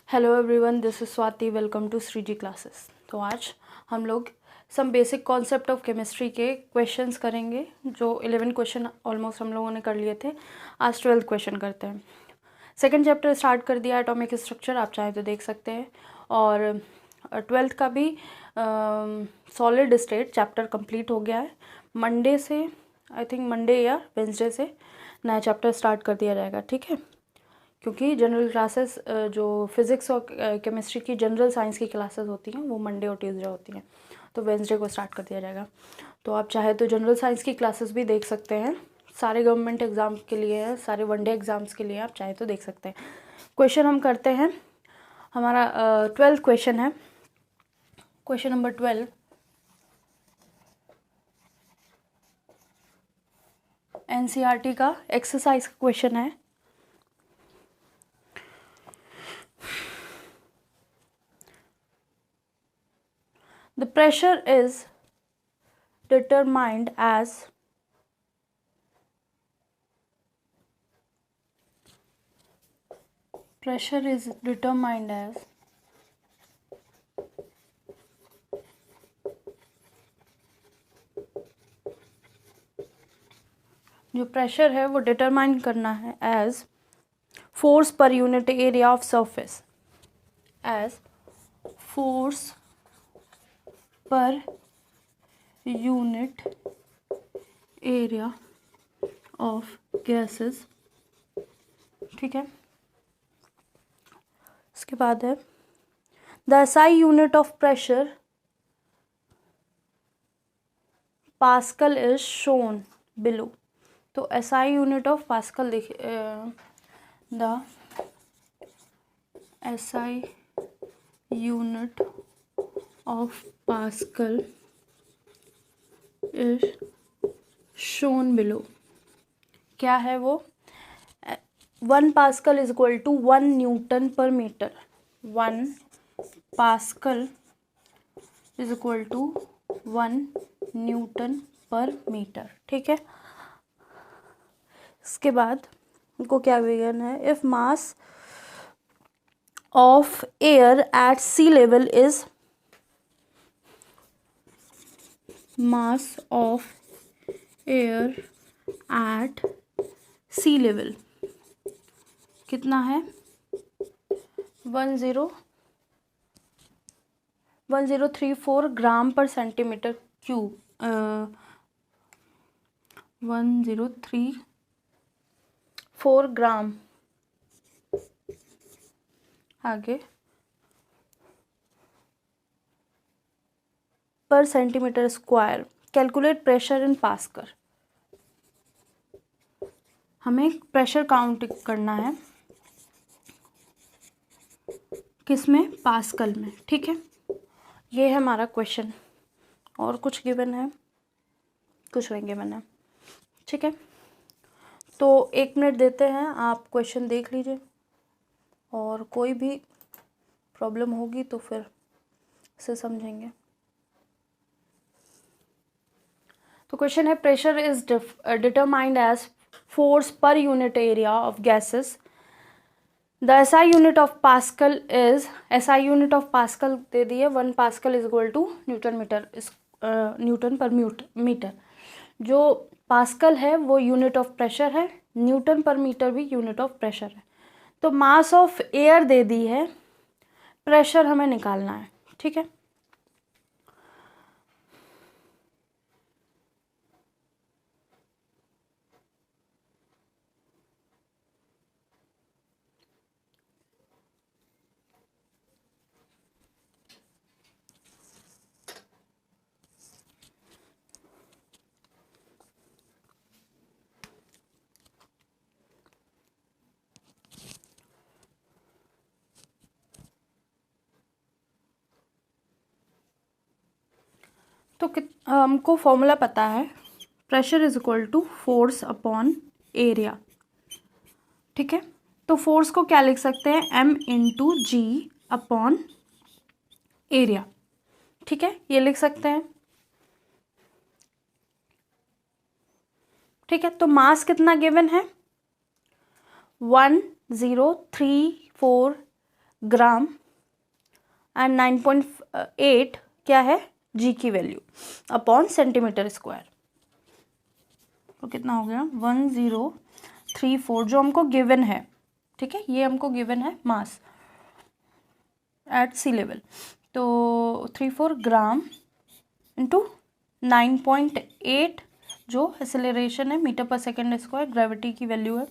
Hello everyone, this is Swati. Welcome to Shreeji classes. तो आज हम लोग some basic concept of chemistry के क्वेश्चंस करेंगे। जो 11 क्वेश्चन ऑलमोस्ट हम लोगों ने कर लिए थे, आज 12th क्वेश्चन करते हैं। सेकंड चैप्टर स्टार्ट कर दिया, एटॉमिक स्ट्रक्चर, आप चाहें तो देख सकते हैं। और 12th का भी सॉलिड स्टेट चैप्टर कंप्लीट हो गया है। मंडे से, आई थिंक मंडे या वेंसडे से नया चैप्टर स्टार्ट कर दिया जाएगा, ठीक है। क्योंकि जनरल क्लासेस जो फिज़िक्स और केमिस्ट्री की जनरल साइंस की क्लासेस होती हैं वो मंडे और ट्यूसडे होती हैं, तो वेंसडे को स्टार्ट कर दिया जाएगा। तो आप चाहे तो जनरल साइंस की क्लासेस भी देख सकते हैं, सारे गवर्नमेंट एग्ज़ाम के लिए है, सारे वनडे एग्ज़ाम्स के लिए आप चाहे तो देख सकते हैं। क्वेश्चन हम करते हैं। हमारा 12th क्वेश्चन है, क्वेश्चन नंबर 12। एनसीईआरटी का एक्सरसाइज का क्वेश्चन है। The pressure is determined as जो प्रेशर है वो डिटरमाइन करना है as force per unit area of surface, as force per unit area of gases, ठीक है। इसके बाद है the SI unit of pressure pascal is shown below. तो एसआई यूनिट ऑफ पास्कल देखिए, the SI unit of pascal is shown below. क्या है वो? 1 pascal is equal to 1 newton per metre. 1 pascal is equal to 1 newton per metre, ठीक है। इसके बाद उनको क्या गिवन है? If mass of air at sea level is, mass of air at sea level कितना है? 1034 ग्राम पर सेंटीमीटर क्यूब। 1034 ग्राम। आगे पर centimetre square. Calculate pressure in pascal. हमें प्रेशर काउंट करना है, किसमें? पास्कल में, ठीक है। ये है हमारा क्वेश्चन। और कुछ गिवन है? कुछ नहीं गिवन है, ठीक है। तो 1 मिनट देते हैं, आप क्वेश्चन देख लीजिए, और कोई भी प्रॉब्लम होगी तो फिर से समझेंगे। तो क्वेश्चन है, pressure is determined as force per unit area of gases. The SI unit of pascal is, SI unit of pascal दे दिए, 1 pascal is equal to newton per metre. जो पास्कल है वो यूनिट ऑफ प्रेशर है, newton per metre भी unit of pressure है। तो मास of air दे दी है, प्रेशर हमें निकालना है, ठीक है। तो हमको फॉर्मूला पता है, pressure is equal to force upon area, ठीक है। तो फोर्स को क्या लिख सकते हैं? m इंटू जी अपॉन एरिया, ठीक है, ये लिख सकते हैं, ठीक है। तो मास कितना गिवन है? 1034 ग्राम एंड 9.8 क्या है जी की वैल्यू अपॉन सेंटीमीटर स्क्वायर। तो कितना हो गया 1034 जो हमको गिवन है, ठीक है, ये हमको गिवन है मास एट सी लेवल। तो 34 ग्राम इंटू 9.8 जो एक्सेलरेशन है मीटर पर सेकेंड स्क्वायर, ग्रेविटी की वैल्यू है,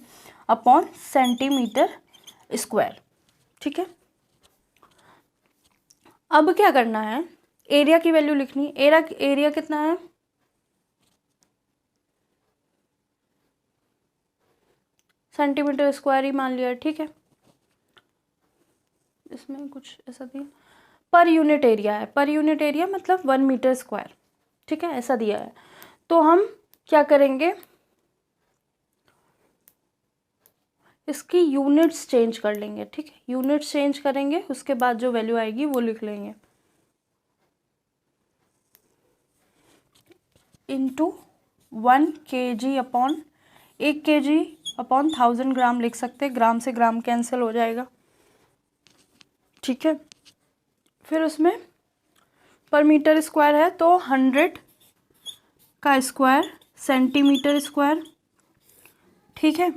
अपॉन सेंटीमीटर स्क्वायर, ठीक है। अब क्या करना है, एरिया की वैल्यू लिखनी। एरिया कितना है, सेंटीमीटर स्क्वायर ही मान लिया, ठीक है। इसमें कुछ ऐसा दिया, पर यूनिट एरिया है, पर यूनिट एरिया मतलब 1 मीटर स्क्वायर, ठीक है, ऐसा दिया है। तो हम क्या करेंगे, इसकी यूनिट्स चेंज कर लेंगे, ठीक है, यूनिट्स चेंज करेंगे, उसके बाद जो वैल्यू आएगी वो लिख लेंगे, into 1 kg upon 1 kg upon 1000 ग्राम लिख सकते हैं, ग्राम से ग्राम कैंसिल हो जाएगा, ठीक है। फिर उसमें पर मीटर स्क्वायर है तो 100 का स्क्वायर सेंटीमीटर स्क्वायर, ठीक है।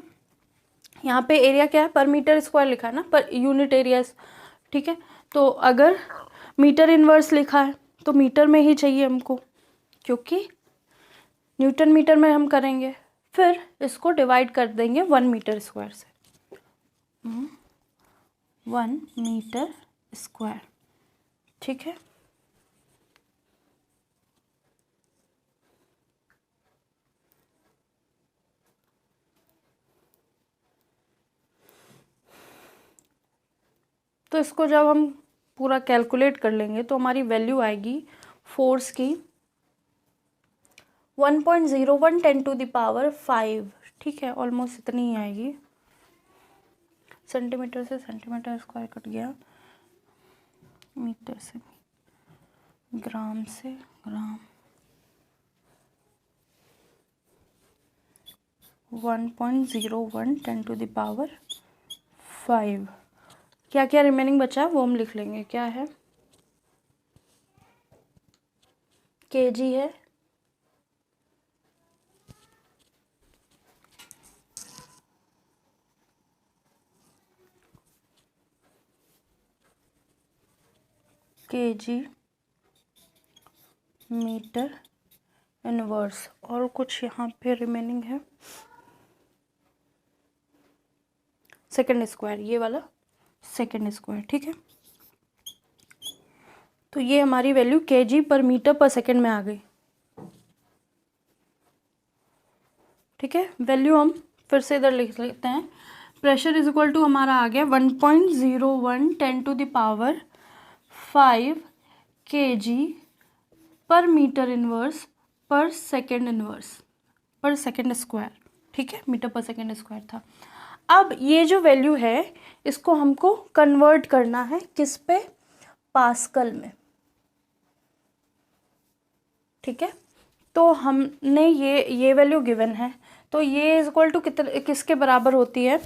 यहाँ पे एरिया क्या है, पर मीटर स्क्वायर लिखा है ना, पर यूनिट एरिया, ठीक है। तो अगर मीटर इनवर्स लिखा है तो मीटर में ही चाहिए हमको, क्योंकि न्यूटन मीटर में हम करेंगे। फिर इसको डिवाइड कर देंगे 1 मीटर स्क्वायर से, 1 मीटर स्क्वायर, ठीक है। तो इसको जब हम पूरा कैलकुलेट कर लेंगे तो हमारी वैल्यू आएगी फोर्स की 1.01 10 टू द पावर 5, ठीक है, ऑलमोस्ट इतनी ही आएगी। सेंटीमीटर से सेंटीमीटर स्क्वायर कट गया, मीटर से ग्राम से ग्राम, 1.01 10 टू द पावर 5। क्या क्या रिमेनिंग बचा है वो हम लिख लेंगे, क्या है, केजी है, केजी मीटर इनवर्स, और कुछ यहाँ पे रिमेनिंग है सेकेंड स्क्वायर, ये वाला सेकेंड स्क्वायर, ठीक है। तो ये हमारी वैल्यू केजी पर मीटर पर सेकेंड में आ गई, ठीक है। वैल्यू हम फिर से इधर लिख लेते हैं, प्रेशर इज इक्वल टू हमारा आ गया 1.01 10 टू द पावर 5 kg पर मीटर इनवर्स पर सेकेंड इनवर्स पर सेकेंड स्क्वायर, ठीक है, मीटर पर सेकेंड स्क्वायर था। अब ये जो वैल्यू है इसको हमको कन्वर्ट करना है किस पे, पास्कल में, ठीक है। तो हमने ये वैल्यू गिवन है, तो ये इज इक्वल टू किसके बराबर होती है,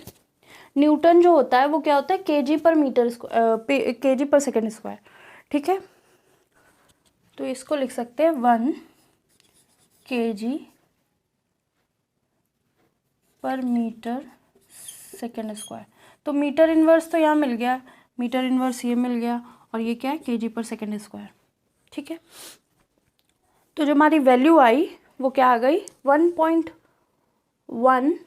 न्यूटन जो होता है वो क्या होता है, केजी पर मीटर केजी पर सेकेंड स्क्वायर, ठीक है। तो इसको लिख सकते हैं 1 kg पर मीटर सेकेंड स्क्वायर। तो मीटर इनवर्स तो यहाँ मिल गया, मीटर इनवर्स ये मिल गया, और ये क्या है, केजी पर सेकेंड स्क्वायर, ठीक है। तो जो हमारी वैल्यू आई वो क्या आ गई 1.1,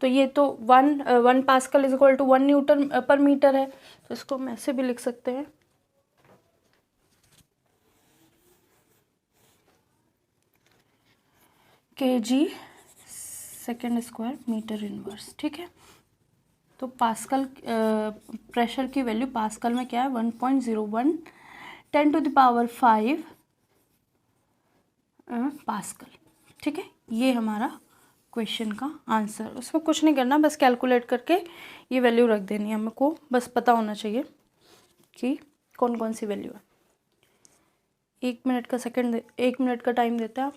तो ये तो 1 pascal is equal to 1 newton per metre है, तो इसको हम ऐसे भी लिख सकते हैं, KG second square metre inverse, ठीक है। तो पास्कल प्रेशर की वैल्यू पास्कल में क्या है 1.01 10 टू द पावर 5 पास्कल, ठीक है। ये हमारा क्वेश्चन का आंसर, उसमें कुछ नहीं करना, बस कैलकुलेट करके ये वैल्यू रख देनी है, हमको बस पता होना चाहिए कि कौन कौन सी वैल्यू है। 1 मिनट का टाइम देते हैं आप,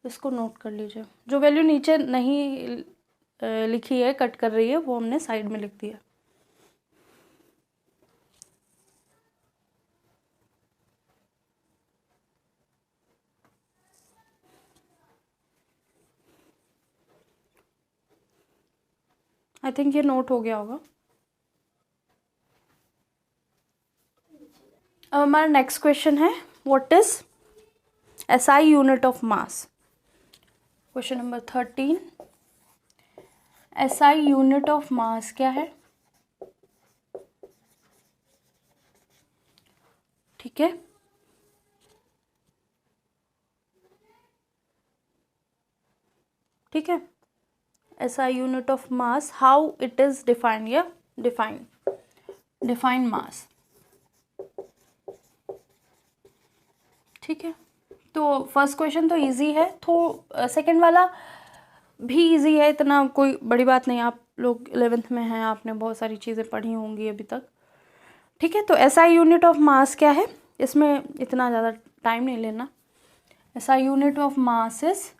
इसको नोट कर लीजिए। जो वैल्यू नीचे नहीं लिखी है, कट कर रही है, वो हमने साइड में लिख दिया। आई थिंक ये नोट हो गया होगा। अब हमारा नेक्स्ट क्वेश्चन है, what is SI unit of mass. Question number 13, SI unit of mass क्या है? ठीक है, ठीक है, SI unit of mass, how it is defined, या डिफाइन मास। ठीक है, तो फर्स्ट क्वेश्चन तो इजी है, तो सेकंड वाला भी इजी है, इतना कोई बड़ी बात नहीं। आप लोग 11th में हैं, आपने बहुत सारी चीज़ें पढ़ी होंगी अभी तक। ठीक है, तो SI यूनिट ऑफ मास क्या है, इसमें इतना ज़्यादा टाइम नहीं लेना। SI unit of mass is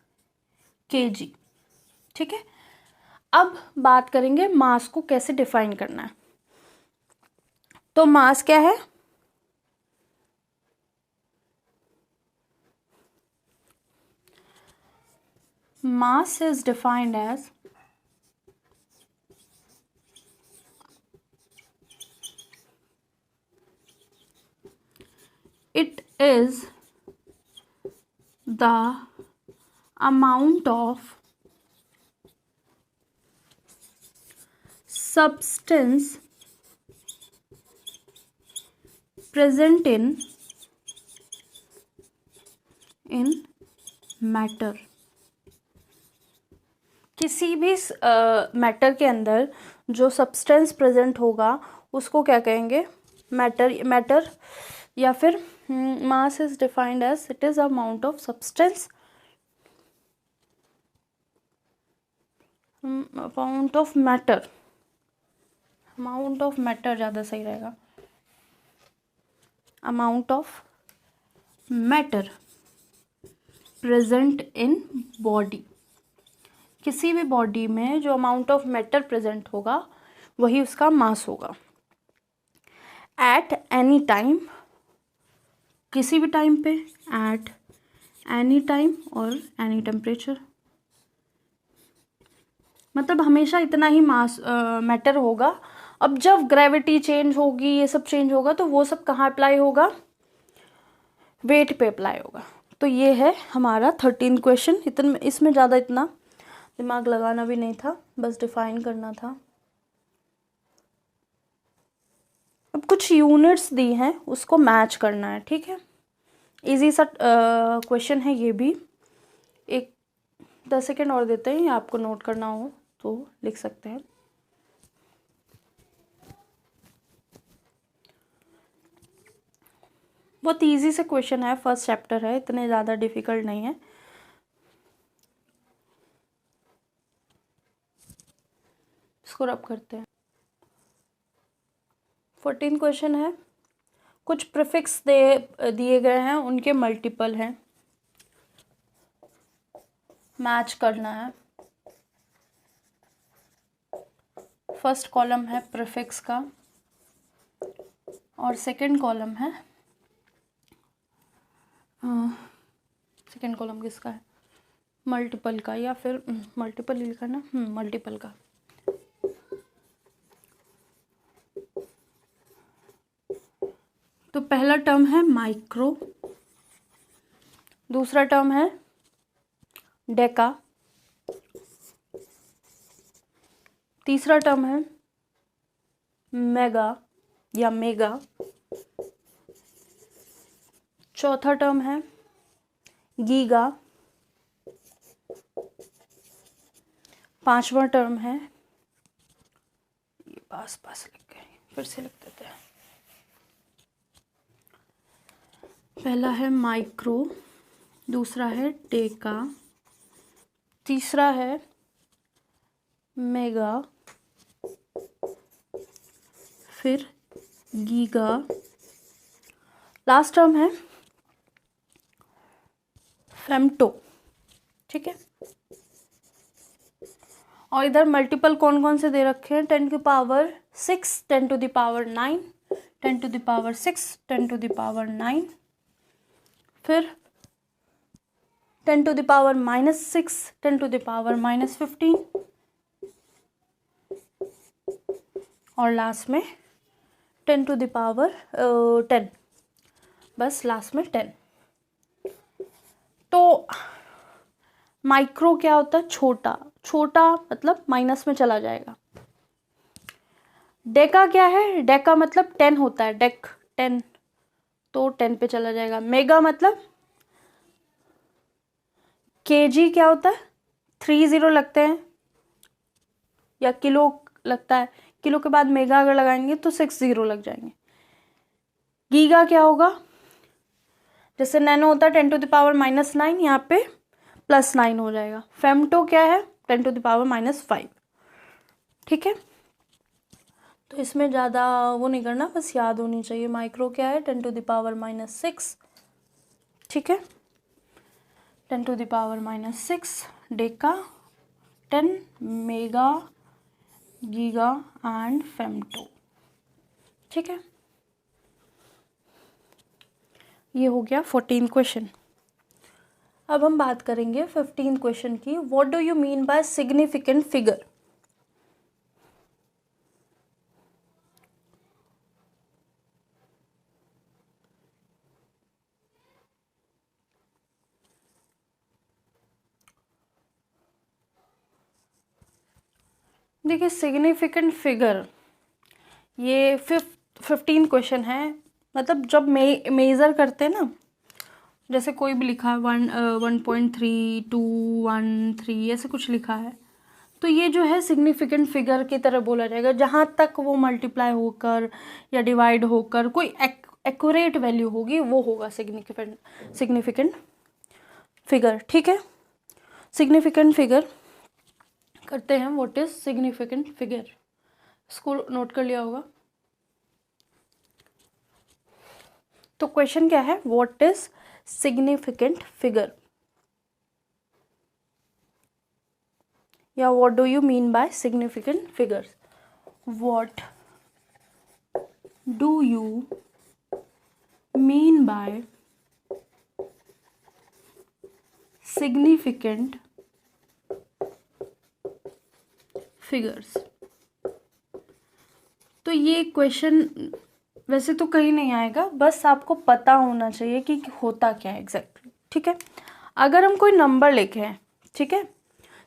kg। ठीक है, अब बात करेंगे मास को कैसे डिफाइन करना है। तो मास क्या है? Mass is defined as it is the amount of substance present in matter। किसी भी मैटर के अंदर जो सब्सटेंस प्रेजेंट होगा उसको क्या कहेंगे? मैटर या फिर mass is defined as it is amount of substance, amount of matter, amount of matter ज़्यादा सही रहेगा, amount of matter present in body. किसी भी बॉडी में जो अमाउंट ऑफ मैटर प्रेजेंट होगा वही उसका मास होगा। एट एनी टाइम, किसी भी टाइम पे, एट एनी टाइम और एनी टेम्परेचर, मतलब हमेशा इतना ही मास मैटर होगा। अब जब ग्रेविटी चेंज होगी, ये सब चेंज होगा, तो वो सब कहाँ अप्लाई होगा? वेट पे अप्लाई होगा। तो ये है हमारा 13 क्वेश्चन। इतना, इसमें ज़्यादा इतना दिमाग लगाना भी नहीं था, बस डिफाइन करना था। अब कुछ यूनिट्स दी हैं, उसको मैच करना है। ठीक है, इजी सा क्वेश्चन है ये भी। एक 10 सेकेंड और देते हैं, आपको नोट करना हो तो लिख सकते हैं। बहुत इजी से क्वेश्चन है, फर्स्ट चैप्टर है, इतने ज़्यादा डिफिकल्ट नहीं है। इसको रब करते हैं। 14 क्वेश्चन है, कुछ प्रीफिक्स दिए गए हैं, उनके मल्टीपल हैं, मैच करना है। फर्स्ट कॉलम है प्रीफिक्स का और सेकंड कॉलम है, सेकंड कॉलम किसका है? मल्टीपल का, या फिर मल्टीपल ही लिखा ना, मल्टीपल का। तो पहला टर्म है माइक्रो, दूसरा टर्म है डेका, तीसरा टर्म है मेगा या मेगा, चौथा टर्म है गीगा, पांचवा टर्म है, ये पास लिख गए, फिर से लिख देते हैं। पहला है माइक्रो, दूसरा है डेका, तीसरा है मेगा, फिर गीगा, लास्ट टर्म है फेम्टो। ठीक है, और इधर मल्टीपल कौन कौन से दे रखे हैं? 10 की power 6, 10 to the power 9, 10 to the power 6, 10 to the power 9, फिर 10 to the power -6, 10 to the power -15, और लास्ट में 10⁻10, बस लास्ट में 10। तो माइक्रो क्या होता है? छोटा, छोटा मतलब माइनस में चला जाएगा। डेका क्या है? डेका मतलब 10 होता है, डेक 10, तो 10 पे चला जाएगा। मेगा मतलब केजी क्या होता है? 3 0 लगते हैं, या किलो लगता है, किलो के बाद मेगा अगर लगाएंगे तो 6 0 लग जाएंगे। गीगा क्या होगा? जैसे नैनो होता है 10⁻⁻9, यहाँ पे +9 हो जाएगा। फेमटो क्या है? 10⁻⁻5। ठीक है, तो इसमें ज़्यादा वो नहीं करना, बस याद होनी चाहिए। माइक्रो क्या है? 10⁻⁻6। ठीक है, 10⁻⁻6, Deka 10, mega, giga and femto. ठीक है, ये हो गया 14 क्वेश्चन। अब हम बात करेंगे 15 क्वेश्चन की। What do you mean by significant figure? देखिए, सिग्निफिकेंट फिगर ये 15 क्वेश्चन है। मतलब जब मेज़र करते हैं ना, जैसे कोई भी लिखा है 1.3213 ऐसे कुछ लिखा है, तो ये जो है सिग्निफिकेंट फिगर की तरह बोला जाएगा। जहाँ तक वो मल्टीप्लाई होकर या डिवाइड होकर कोई एक्यूरेट वैल्यू होगी, वो होगा सिग्निफिकेंट फिगर। ठीक है, सिग्निफिकेंट फिगर करते हैं। What is significant figure? इसको नोट कर लिया होगा। तो क्वेश्चन क्या है? व्हाट इज सिग्निफिकेंट फिगर, या what do you mean by significant figures? What do you mean by significant figures? तो ये क्वेश्चन वैसे तो कहीं नहीं आएगा, बस आपको पता होना चाहिए कि होता क्या है एग्जैक्टली। ठीक है, अगर हम कोई नंबर लिखे हैं, ठीक है,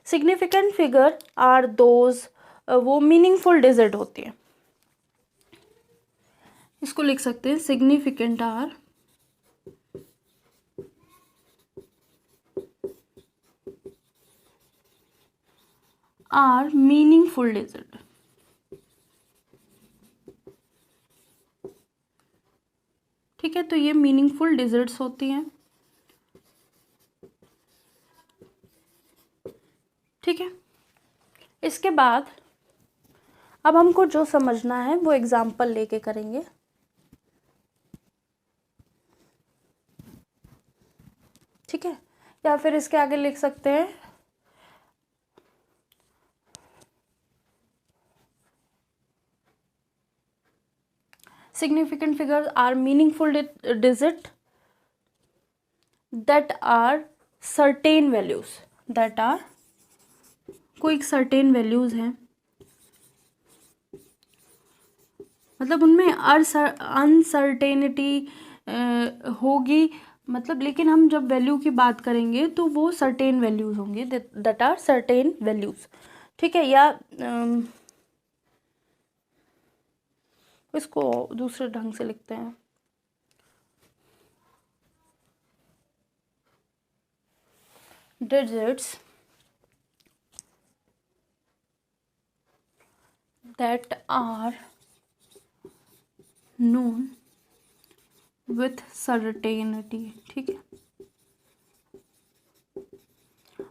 सिग्निफिकेंट फिगर आर दोज, वो मीनिंगफुल डिजिट होती है। इसको लिख सकते हैं सिग्निफिकेंट आर मीनिंगफुल डिजिट। ठीक है, तो ये मीनिंगफुल डिजिट्स होती हैं। ठीक है, इसके बाद अब हमको जो समझना है वो एग्जाम्पल लेके करेंगे। ठीक है, या फिर इसके आगे लिख सकते हैं significant figures are meaningful digit that are certain values, that are कोई certain values हैं, मतलब उनमें अनसर्टेनिटी होगी, मतलब लेकिन हम जब वैल्यू की बात करेंगे तो वो सर्टेन वैल्यूज होंगे, दैट आर सर्टेन वैल्यूज। ठीक है, या इसको दूसरे ढंग से लिखते हैं, digits that are known with certainty. ठीक है,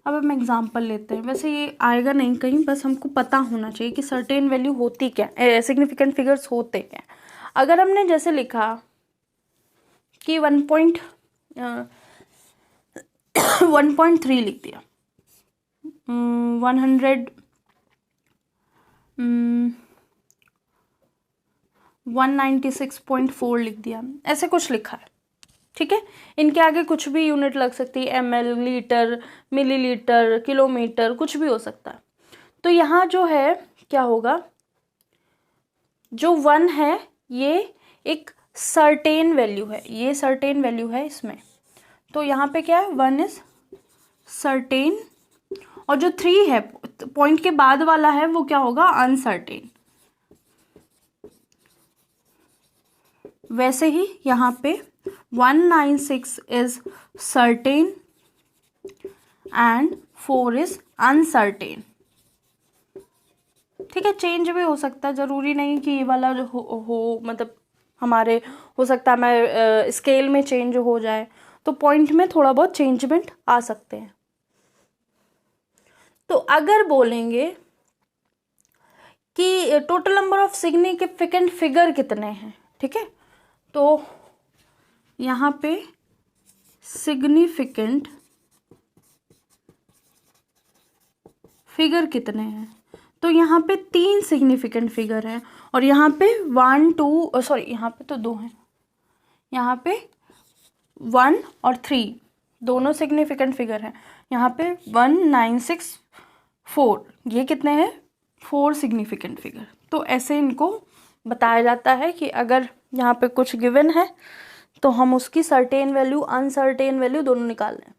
अब हम एग्जाम्पल लेते हैं। वैसे ये आएगा नहीं कहीं, बस हमको पता होना चाहिए कि सर्टेन वैल्यू होती क्या, सिग्निफिकेंट फिगर्स होते क्या। अगर हमने जैसे लिखा कि 1.3 लिख दिया, 196.4 लिख दिया, ऐसे कुछ लिखा है। ठीक है, इनके आगे कुछ भी यूनिट लग सकती है, ml, लीटर, मिलीलीटर, किलोमीटर, कुछ भी हो सकता है। तो यहाँ जो है क्या होगा, जो 1 है ये एक सर्टेन वैल्यू है, ये सर्टेन वैल्यू है इसमें, तो यहाँ पे क्या है 1 इज सर्टेन, और जो 3 है पॉइंट के बाद वाला है वो क्या होगा अनसर्टेन। वैसे ही यहाँ पे 196 is certain and 4 is uncertain. ठीक है, चेंज भी हो सकता है, ज़रूरी नहीं कि ये वाला जो हो मतलब हमारे हो सकता है मैं स्केल में चेंज हो जाए, तो पॉइंट में थोड़ा बहुत चेंजमेंट आ सकते हैं। तो अगर बोलेंगे कि total number of significant figure कितने हैं, ठीक है, तो यहाँ पे सिग्निफिकेंट फिगर कितने हैं, तो यहाँ पे 3 सिग्निफिकेंट फिगर हैं, और यहाँ पे 1 2 सॉरी यहाँ पे तो 2 हैं, यहाँ पे 1 और 3 दोनों सिग्निफिकेंट फिगर हैं। यहाँ पे 1964 ये कितने हैं 4 सिग्निफिकेंट फिगर। तो ऐसे इनको बताया जाता है कि अगर यहाँ पे कुछ गिवन है तो हम उसकी सर्टेन वैल्यू अनसर्टेन वैल्यू दोनों निकाल लें।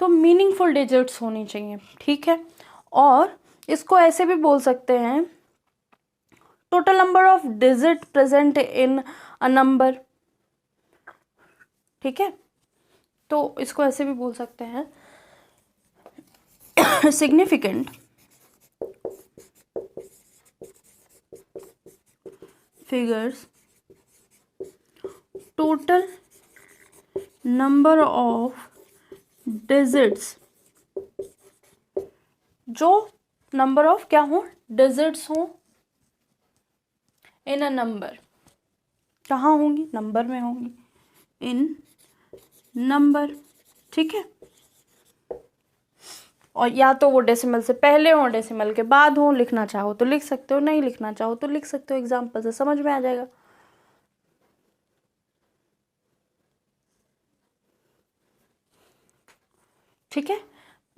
तो मीनिंगफुल डिजिट्स होनी चाहिए, ठीक है। और इसको ऐसे भी बोल सकते हैं total number of digit present in a number, ठीक है, तो इसको ऐसे भी बोल सकते हैं significant figures total number of digits, जो नंबर ऑफ क्या हो डिजिट्स हो इन अ नंबर, कहाँ होंगी नंबर में होंगी, इन नंबर, ठीक है। और या तो वो डेसिमल से पहले हो डेसिमल के बाद हो, लिखना चाहो तो लिख सकते हो, नहीं लिखना चाहो तो लिख सकते हो, एग्जाम्पल से समझ में आ जाएगा। ठीक है,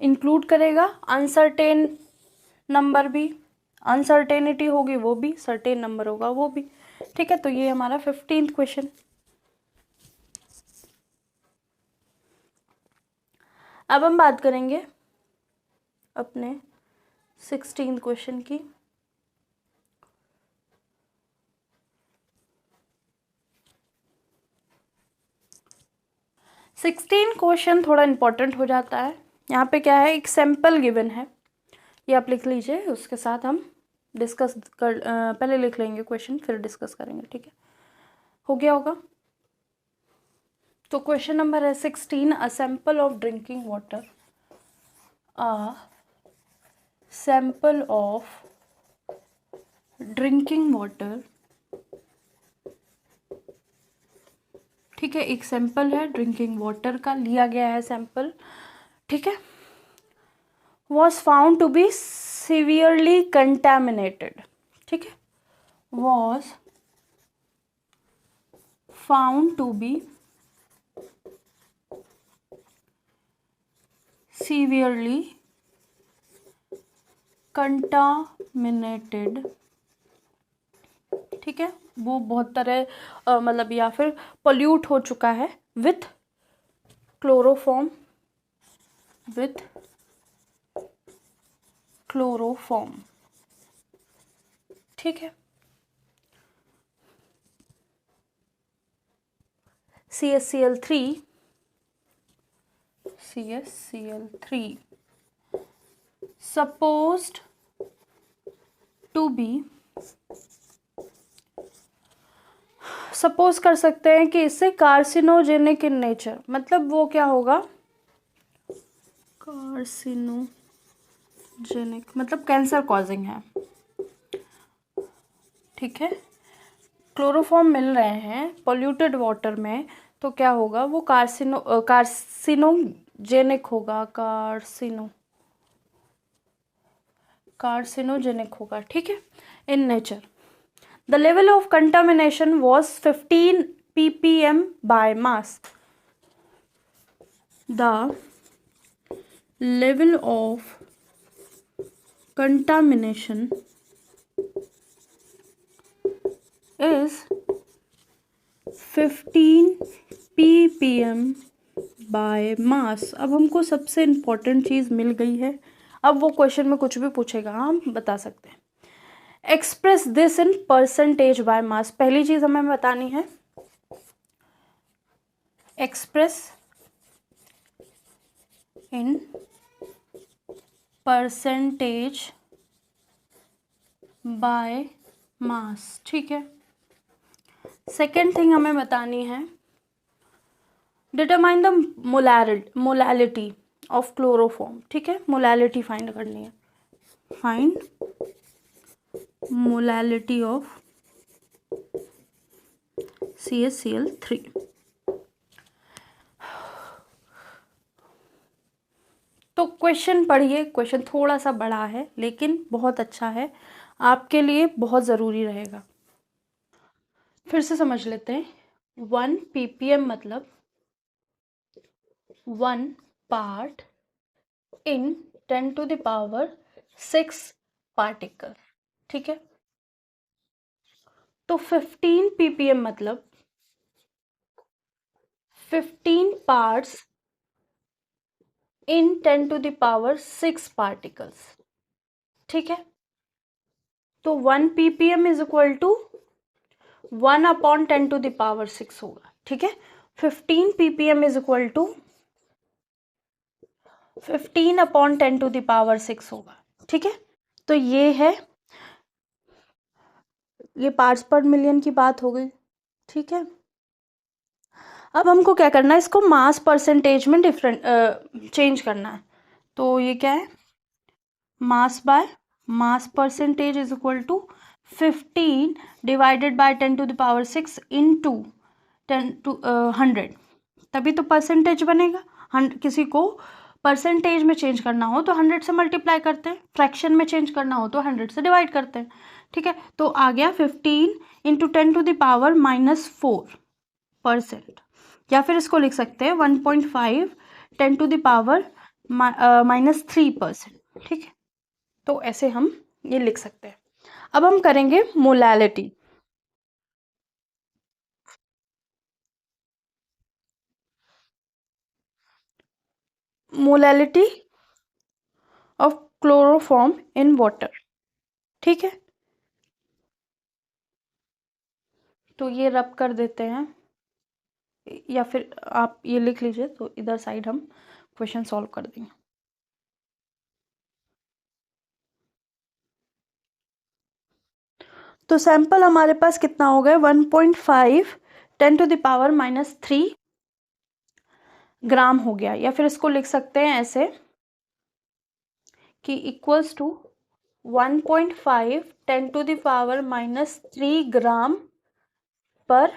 इंक्लूड करेगा अनसर्टेन नंबर भी, अनसर्टेनिटी होगी वो भी, सर्टेन नंबर होगा वो भी, ठीक है। तो ये हमारा 15th क्वेश्चन। अब हम बात करेंगे अपने 16th क्वेश्चन की। सिक्सटीन क्वेश्चन थोड़ा इंपॉर्टेंट हो जाता है। यहाँ पे क्या है एक सैम्पल गिवन है, ये आप लिख लीजिए, उसके साथ हम डिस्कस कर पहले लिख लेंगे क्वेश्चन फिर डिस्कस करेंगे, ठीक है, हो गया होगा। तो क्वेश्चन नंबर है 16, a sample of drinking water, a sample of drinking water, ठीक है, एक सैंपल है ड्रिंकिंग वाटर का लिया गया है सैंपल, ठीक है, was found to be severely contaminated, ठीक है, was found to be severely contaminated, ठीक है, वो बहुत तरह मतलब या फिर पोल्यूट हो चुका है विथ क्लोरोफॉर्म, विथ क्लोरोफॉर्म, ठीक है, CaCl3 supposed to be, suppose कर सकते हैं कि इससे कार्सिनोजेनिक इन नेचर, मतलब वो क्या होगा कार्सिनोजेनिक मतलब कैंसर कॉजिंग है, ठीक है, क्लोरोफॉर्म मिल रहे हैं पोल्यूटेड वाटर में, तो क्या होगा वो कार्सिनोजेनिक होगा, कार्सिनोजेनिक होगा, ठीक है, in nature. The level of contamination was 15 ppm by mass. The level of contamination is 15 ppm by mass. अब हमको सबसे इम्पोर्टेंट चीज़ मिल गई है। अब वो क्वेश्चन में कुछ भी पूछेगा हम बता सकते हैं। Express this in percentage by mass. पहली चीज़ हमें बतानी है, express in percentage by mass, ठीक है। सेकेंड थिंग हमें बतानी है, determine the molality of chloroform, ठीक है। मोलैलिटी फाइंड करनी है, फाइंड मोलैलिटी ऑफ CaCl3। तो क्वेश्चन पढ़िए, क्वेश्चन थोड़ा सा बड़ा है लेकिन बहुत अच्छा है, आपके लिए बहुत ज़रूरी रहेगा। फिर से समझ लेते हैं। 1 ppm मतलब 1 पार्ट इन 10⁻6 पार्टिकल, ठीक है। तो 15 ppm मतलब 15 पार्ट्स इन 10⁻6 पार्टिकल्स, ठीक है। तो 1 ppm इज इक्वल टू 1/10⁻6 होगा, ठीक है। 15 ppm इज इक्वल टू 15/10⁻6 होगा, ठीक है। तो ये है, ये पार्ट्स पर मिलियन की बात हो गई, ठीक है। अब हमको क्या करना है, इसको मास परसेंटेज में डिफरेंट चेंज करना है। तो ये क्या है, mass by mass percentage is equal to 15 divided by 10⁻6 into 100, तभी तो परसेंटेज बनेगा। किसी को परसेंटेज में चेंज करना हो तो 100 से मल्टीप्लाई करते हैं, फ्रैक्शन में चेंज करना हो तो 100 से डिवाइड करते हैं, ठीक है। तो आ गया 15 इंटू 10⁻⁻4%, या फिर इसको लिख सकते हैं 1.5 10⁻⁻3%, ठीक है। तो ऐसे हम ये लिख सकते हैं। अब हम करेंगे molality. Molality of chloroform in water, ठीक है। तो ये रब कर देते हैं, या फिर आप ये लिख लीजिए, तो इधर साइड हम क्वेश्चन सॉल्व कर देंगे। तो सैंपल हमारे पास कितना हो गया, 1.5 10⁻³ ग्राम हो गया, या फिर इसको लिख सकते हैं ऐसे कि इक्वल्स टू 1.5 10⁻³ ग्राम पर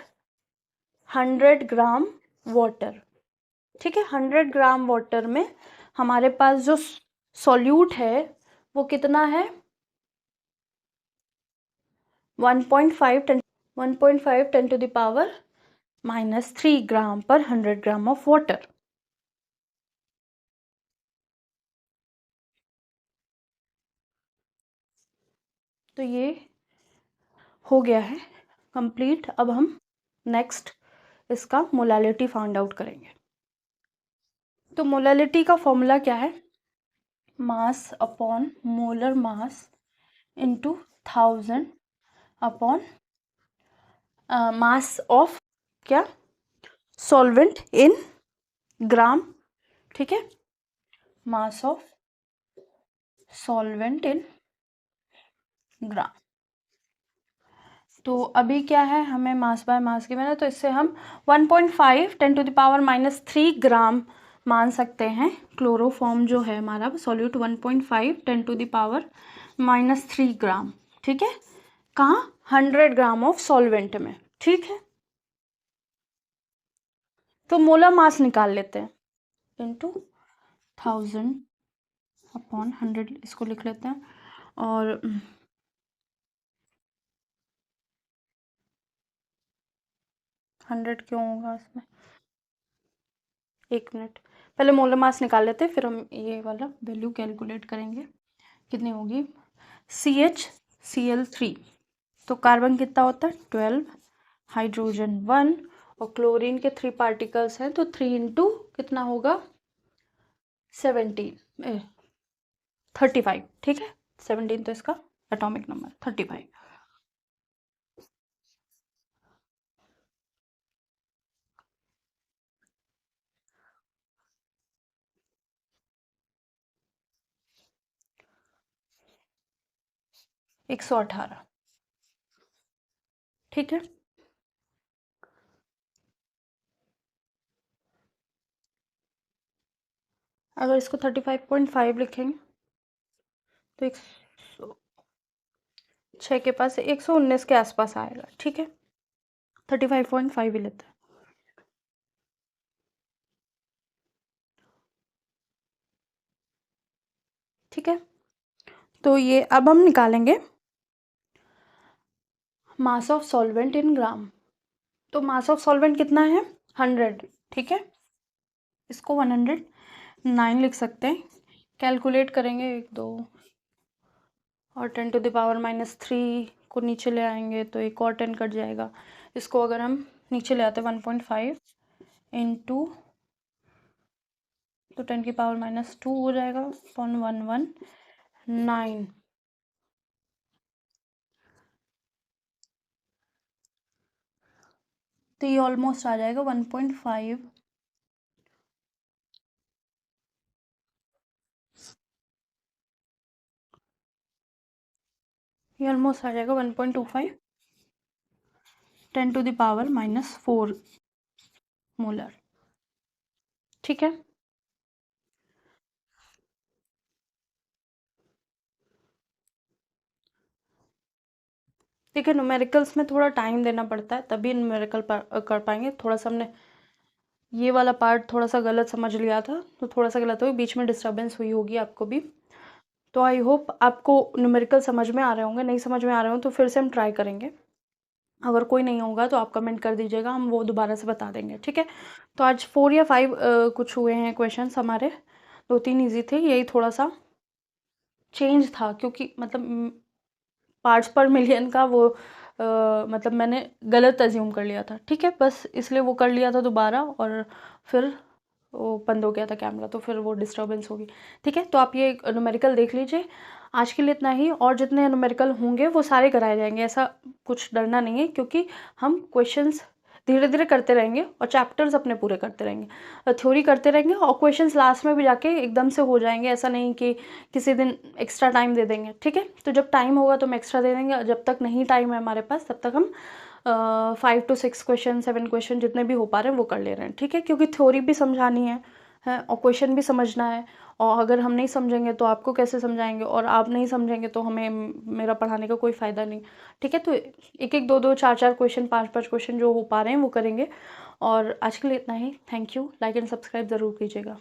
100 ग्राम वाटर, ठीक है। 100 ग्राम वाटर में हमारे पास जो सॉल्यूट है वो कितना है, 1.5 10⁻³ ग्राम पर 100 ग्राम ऑफ वाटर। तो ये हो गया है कंप्लीट। अब हम नेक्स्ट इसका मोलैलिटी फाइंड आउट करेंगे। तो मोलैलिटी का फॉर्मूला क्या है, mass upon molar mass into 1000 upon mass of क्या, सॉल्वेंट इन ग्राम, ठीक है। मास ऑफ सॉल्वेंट इन ग्राम। तो अभी क्या है, हमें मास बाय मास की मैंने, तो इससे हम 1.5 10⁻³ ग्राम मान सकते हैं। क्लोरोफॉर्म जो है हमारा सॉल्यूट 1.5 10⁻³ ग्राम, ठीक है। कहाँ, 100 ग्राम ऑफ सॉल्वेंट में, ठीक है। तो मोलर मास निकाल लेते हैं, इंटू 1000 अपॉन 100 इसको लिख लेते हैं। और 100 क्यों होगा इसमें, एक मिनट, पहले मोलर मास निकाल लेते हैं, फिर हम ये वाला वैल्यू कैलकुलेट करेंगे। कितनी होगी? CHCl3, तो कार्बन कितना होता है? 12, हाइड्रोजन 1, और क्लोरीन के 3 पार्टिकल्स हैं, तो 3 इंटू कितना होगा? 35, ठीक है। 17 तो इसका एटॉमिक नंबर, 35। एक 118, ठीक है। अगर इसको 35.5 लिखेंगे तो 106 के पास 119 के आसपास आएगा, ठीक है। 35.5 ही लेते हैं। ठीक है, तो ये अब हम निकालेंगे मास ऑफ सॉल्वेंट इन ग्राम। तो मास ऑफ सॉल्वेंट कितना है? 100, ठीक है। इसको 109 लिख सकते हैं। कैलकुलेट करेंगे 1 2 और 10⁻³ को नीचे ले आएंगे तो एक और 10 कट जाएगा। इसको अगर हम नीचे ले आते 1.5 इंटू, तो 10⁻² हो जाएगा 119। तो ये ऑलमोस्ट आ जाएगा 1.5। ये ऑलमोस्ट आ जाएगा 1.25 10⁻⁻4 मोलर, ठीक है। देखिए न्यूमेरिकल्स में थोड़ा टाइम देना पड़ता है, तभी न्यूमेरिकल कर पाएंगे। थोड़ा सा हमने ये वाला पार्ट थोड़ा सा गलत समझ लिया था, तो थोड़ा सा गलत हो, बीच में डिस्टर्बेंस हुई होगी आपको भी। तो आई होप आपको न्यूमेरिकल समझ में आ रहे होंगे। नहीं समझ में आ रहे हो तो फिर से हम ट्राई करेंगे। अगर कोई नहीं होगा तो आप कमेंट कर दीजिएगा, हम वो दोबारा से बता देंगे, ठीक है। तो आज 4 या 5 कुछ हुए हैं क्वेश्चंस हमारे, 2-3 ईजी थे। यही थोड़ा सा चेंज था क्योंकि मतलब पार्ट्स पर मिलियन का वो मतलब मैंने गलत अज्यूम कर लिया था, ठीक है। बस इसलिए वो कर लिया था दोबारा, और फिर वो बंद हो गया था कैमरा, तो फिर वो डिस्टर्बेंस होगी, ठीक है। तो आप ये न्यूमेरिकल देख लीजिए। आज के लिए इतना ही, और जितने न्यूमेरिकल होंगे वो सारे कराए जाएंगे, ऐसा कुछ डरना नहीं है, क्योंकि हम क्वेश्चंस धीरे धीरे करते रहेंगे और चैप्टर्स अपने पूरे करते रहेंगे, थ्योरी करते रहेंगे, और क्वेश्चंस लास्ट में भी जाके एकदम से हो जाएंगे। ऐसा नहीं कि किसी दिन एक्स्ट्रा टाइम दे देंगे, ठीक है। तो जब टाइम होगा तो हम एक्स्ट्रा दे देंगे, जब तक नहीं टाइम है हमारे पास तब तक हम 5 to 6 क्वेश्चन 7 क्वेश्चन जितने भी हो पा रहे हैं वो कर ले रहे हैं, ठीक है। क्योंकि थ्योरी भी समझानी है और क्वेश्चन भी समझना है, और अगर हम नहीं समझेंगे तो आपको कैसे समझाएंगे, और आप नहीं समझेंगे तो हमें मेरा पढ़ाने का कोई फ़ायदा नहीं, ठीक है। तो 1-1 2-2 4-4 क्वेश्चन 5-5 क्वेश्चन जो हो पा रहे हैं वो करेंगे। और आज के लिए इतना ही। Thank you. Like and subscribe ज़रूर कीजिएगा।